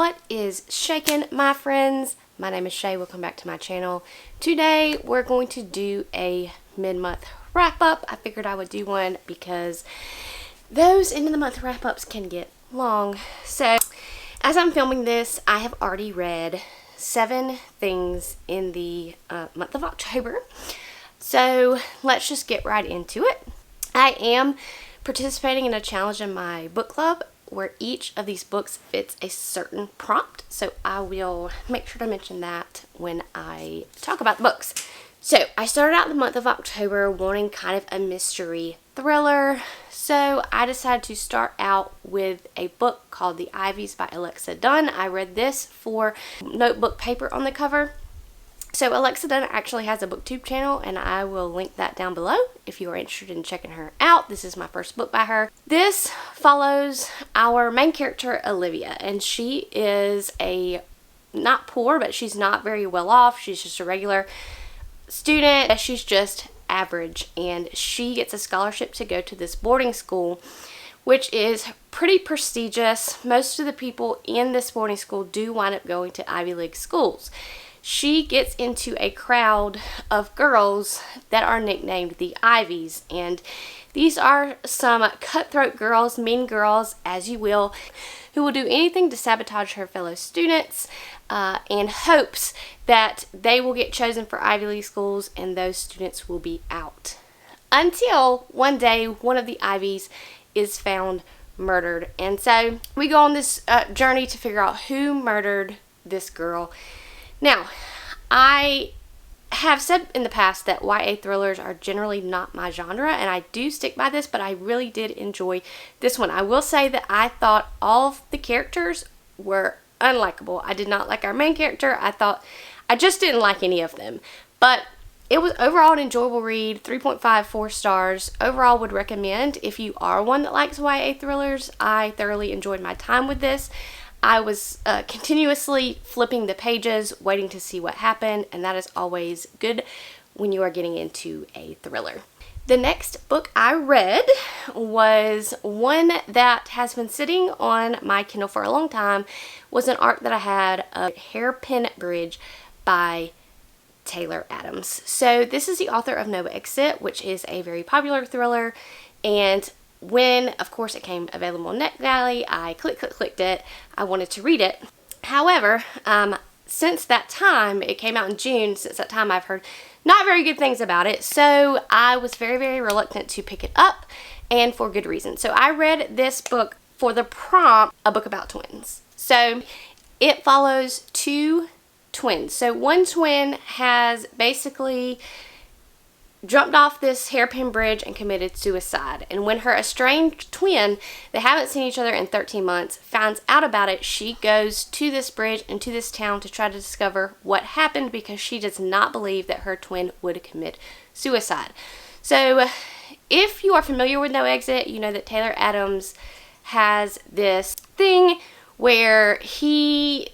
What is shaking, my friends? My name is Shay. Welcome back to my channel. Today we're going to do a mid-month wrap-up. I figured I would do one because those end of the month wrap-ups can get long. So as I'm filming this, I have already read 7 things in the month of October. So let's just get right into it. I am participating in a challenge in my book club where each of these books fits a certain prompt. So I will make sure to mention that when I talk about the books. So I started out the month of October wanting kind of a mystery thriller. So I decided to start out with a book called The Ivies by Alexa Dunn. I read this for notebook paper on the cover. So Alexa Dunn actually has a booktube channel, and I will link that down below if you are interested in checking her out. This is my first book by her. This follows our main character, Olivia, and she is not poor, but she's not very well off. She's just a regular student. She's just average, and she gets a scholarship to go to this boarding school, which is pretty prestigious. Most of the people in this boarding school do wind up going to Ivy League schools. She gets into a crowd of girls that are nicknamed the Ivies, and these are some cutthroat girls, mean girls, as you will, who will do anything to sabotage her fellow students in hopes that they will get chosen for Ivy League schools and those students will be out. Until one day, one of the Ivies is found murdered, and so we go on this journey to figure out who murdered this girl. Now, I have said in the past that YA thrillers are generally not my genre, and I do stick by this, but I really did enjoy this one. I will say that I thought all of the characters were unlikable. I did not like our main character. I just didn't like any of them. But it was overall an enjoyable read, 3.5, 4 stars. Overall would recommend if you are one that likes YA thrillers. I thoroughly enjoyed my time with this. I was continuously flipping the pages, waiting to see what happened, and that is always good when you are getting into a thriller. The next book I read was one that has been sitting on my Kindle for a long time. Was an arc that I had of Hairpin Bridge by Taylor Adams. So this is the author of No Exit, which is a very popular thriller, and when, of course, it came available on NetGalley, I clicked it. I wanted to read it. However, since that time, it came out in June, since that time I've heard not very good things about it. So I was very, very reluctant to pick it up, and for good reason. So I read this book for the prompt, a book about twins. So it follows 2 twins. So one twin has basically jumped off this hairpin bridge and committed suicide. And when her estranged twin, they haven't seen each other in 13 months, finds out about it, she goes to this bridge and to this town to try to discover what happened because she does not believe that her twin would commit suicide. So if you are familiar with No Exit, you know that Taylor Adams has this thing where it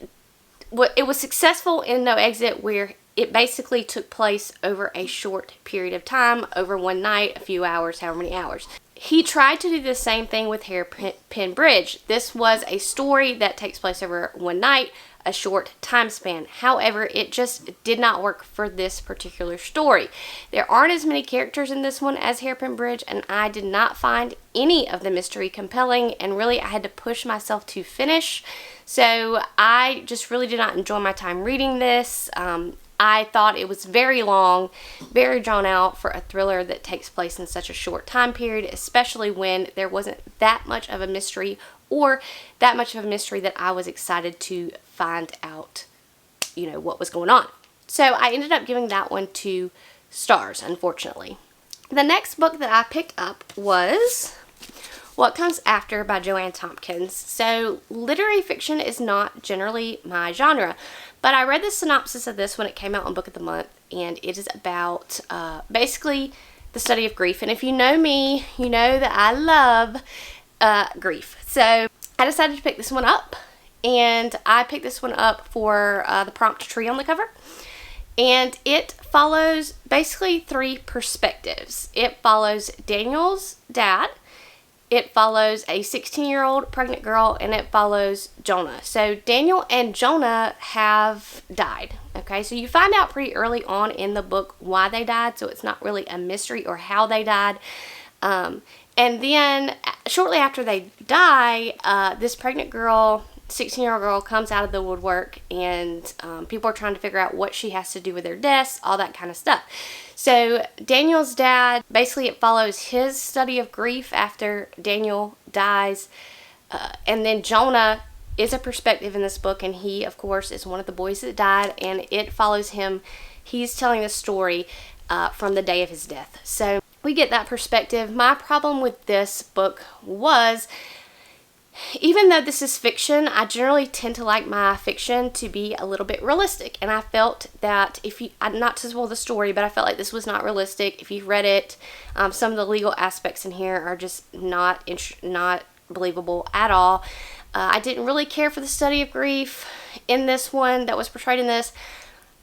was successful in No Exit, where it basically took place over a short period of time, over one night, a few hours, however many hours. He tried to do the same thing with Hairpin Bridge. This was a story that takes place over one night, a short time span. However, it just did not work for this particular story. There aren't as many characters in this one as Hairpin Bridge, and I did not find any of the mystery compelling, and really I had to push myself to finish. So I just really did not enjoy my time reading this. I thought it was very long, very drawn out for a thriller that takes place in such a short time period, especially when there wasn't that much of a mystery, or that much of a mystery that I was excited to find out, what was going on. So I ended up giving that one 2 stars, unfortunately. The next book that I picked up was What Comes After by Joanne Tompkins. So literary fiction is not generally my genre, but I read the synopsis of this when it came out on Book of the Month, and it is about basically the study of grief. And if you know me, you know that I love grief. So I decided to pick this one up, and I picked this one up for the prompt tree on the cover. And it follows basically 3 perspectives. It follows Daniel's dad, it follows a 16-year-old pregnant girl, and it follows Jonah. So Daniel and Jonah have died. Okay, so you find out pretty early on in the book why they died, so it's not really a mystery or how they died. And then shortly after they die, this pregnant girl, 16-year-old girl, comes out of the woodwork, and people are trying to figure out what she has to do with their deaths, all that kind of stuff. So Daniel's dad, basically it follows his study of grief after Daniel dies, and then Jonah is a perspective in this book, and he, of course, is one of the boys that died, and it follows him. He's telling the story from the day of his death. So we get that perspective. My problem with this book was, even though this is fiction, I generally tend to like my fiction to be a little bit realistic. And I felt that if you, not to spoil the story, but I felt like this was not realistic. If you've read it, some of the legal aspects in here are just not believable at all. I didn't really care for the study of grief in this one that was portrayed in this.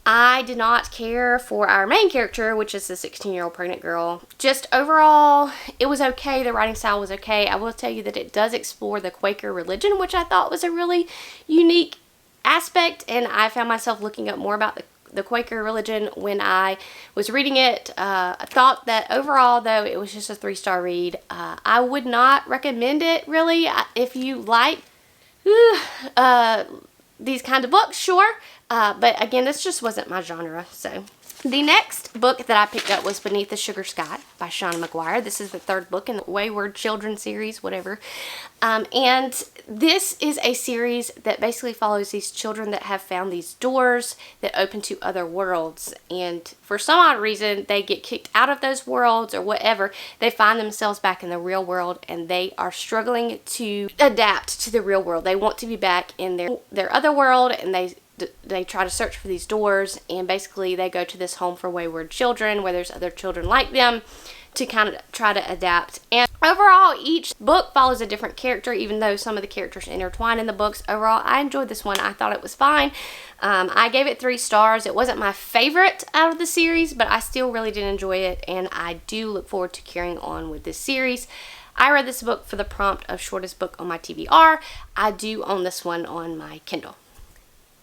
I did not care for our main character, which is the 16-year-old pregnant girl. Just overall, it was okay. The writing style was okay. I will tell you that it does explore the Quaker religion, which I thought was a really unique aspect, and I found myself looking up more about the Quaker religion when I was reading it. I thought that overall, though, it was just a 3-star read. I would not recommend it, really. If you like these kind of books, sure. But again, this just wasn't my genre. So the next book that I picked up was Beneath the Sugar Sky by Shauna McGuire. This is the 3rd book in the Wayward Children series, whatever. And this is a series that basically follows these children that have found these doors that open to other worlds. And for some odd reason, they get kicked out of those worlds or whatever. They find themselves back in the real world, and they are struggling to adapt to the real world. They want to be back in their other world, and they try to search for these doors, and basically they go to this home for wayward children where there's other children like them to kind of try to adapt. And overall, each book follows a different character, even though some of the characters intertwine in the books. Overall, I enjoyed this one. I thought it was fine. I gave it 3 stars. It wasn't my favorite out of the series, but I still really did enjoy it, and I do look forward to carrying on with this series. I read this book for the prompt of shortest book on my TBR. I do own this one on my Kindle.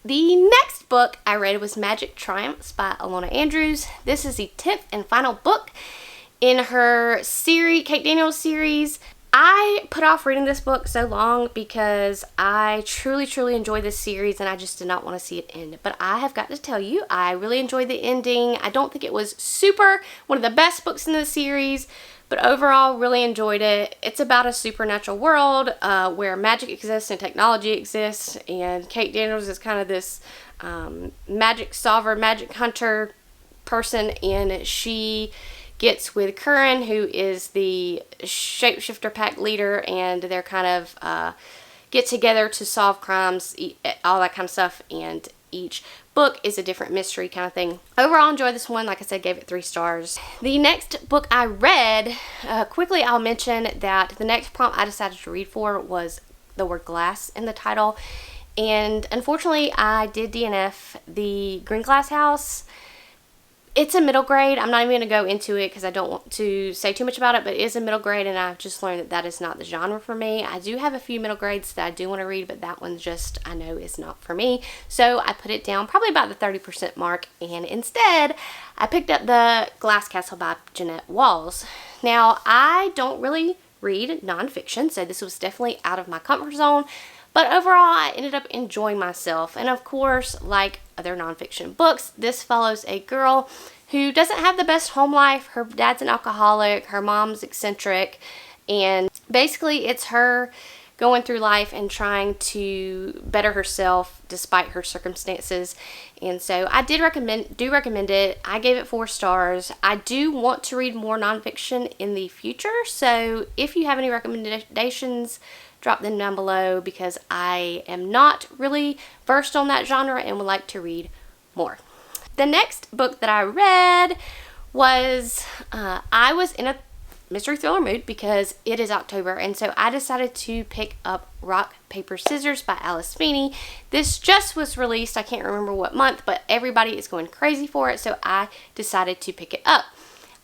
The next book I read was Magic Triumphs by Alona Andrews. This is the 10th and final book in her series, Kate Daniels series. I put off reading this book so long because I truly enjoyed this series, and I just did not want to see it end. But I have got to tell you, I really enjoyed the ending. I don't think it was one of the best books in the series, but overall really enjoyed it. It's about a supernatural world where magic exists and technology exists, and Kate Daniels is kind of this magic solver, magic hunter person, and she gets with Curran, who is the shapeshifter pack leader, and they're kind of get together to solve crimes, all that kind of stuff, and each book is a different mystery kind of thing. Overall, enjoyed this one. Like I said, gave it 3 stars. The next book I read, quickly I'll mention that the next prompt I decided to read for was the word glass in the title, and unfortunately I did DNF the Green Glass House. It's a middle grade. I'm not even going to go into it because I don't want to say too much about it, but it is a middle grade, and I've just learned that that is not the genre for me. I do have a few middle grades that I do want to read, but that one just, I know, is not for me. So I put it down probably about the 30% mark, and instead I picked up The Glass Castle by Jeanette Walls. Now, I don't really read nonfiction, so this was definitely out of my comfort zone. But overall, I ended up enjoying myself. And of course, like other nonfiction books, this follows a girl who doesn't have the best home life. Her dad's an alcoholic, her mom's eccentric, and basically it's her going through life and trying to better herself despite her circumstances. And so I do recommend it. I gave it 4 stars. I do want to read more nonfiction in the future, so if you have any recommendations, drop them down below, because I am not really versed on that genre and would like to read more. The next book that I read was, I was in a mystery thriller mood because it is October, and so I decided to pick up Rock, Paper, Scissors by Alice Feeney. This just was released, I can't remember what month, but everybody is going crazy for it, so I decided to pick it up.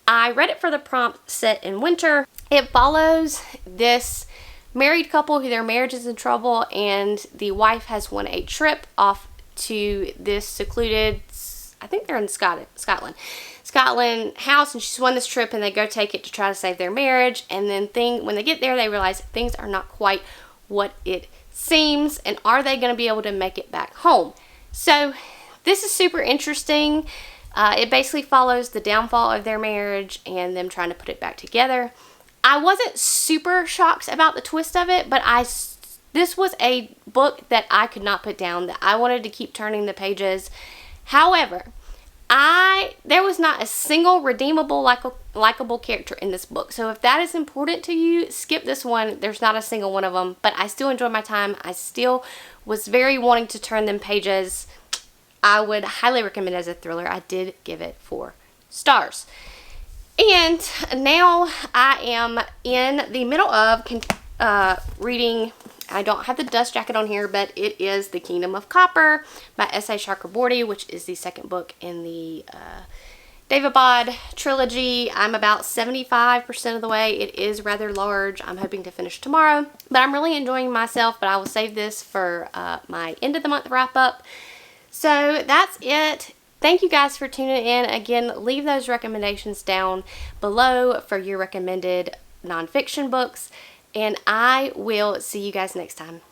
I read it for the prompt set in winter, It follows this married couple who their marriage is in trouble, and the wife has won a trip off to this secluded, I think they're in Scotland house, and she's won this trip, and they go take it to try to save their marriage. And then when they get there, they realize things are not quite what it seems, and are they going to be able to make it back home? So this is super interesting. It basically follows the downfall of their marriage and them trying to put it back together. I wasn't super shocked about the twist of it, but this was a book that I could not put down, that I wanted to keep turning the pages. However, there was not a single redeemable, likable character in this book. So if that is important to you, skip this one. There's not a single one of them, but I still enjoyed my time. I still was very wanting to turn them pages. I would highly recommend it as a thriller. I did give it 4 stars. And now I am in the middle of reading, I don't have the dust jacket on here, but it is The Kingdom of Copper by S.A. Chakraborty, which is the second book in the Daevabad trilogy. I'm about 75% of the way. It is rather large. I'm hoping to finish tomorrow, but I'm really enjoying myself, but I will save this for my end of the month wrap up. So that's it. Thank you guys for tuning in. Again, leave those recommendations down below for your recommended nonfiction books, and I will see you guys next time.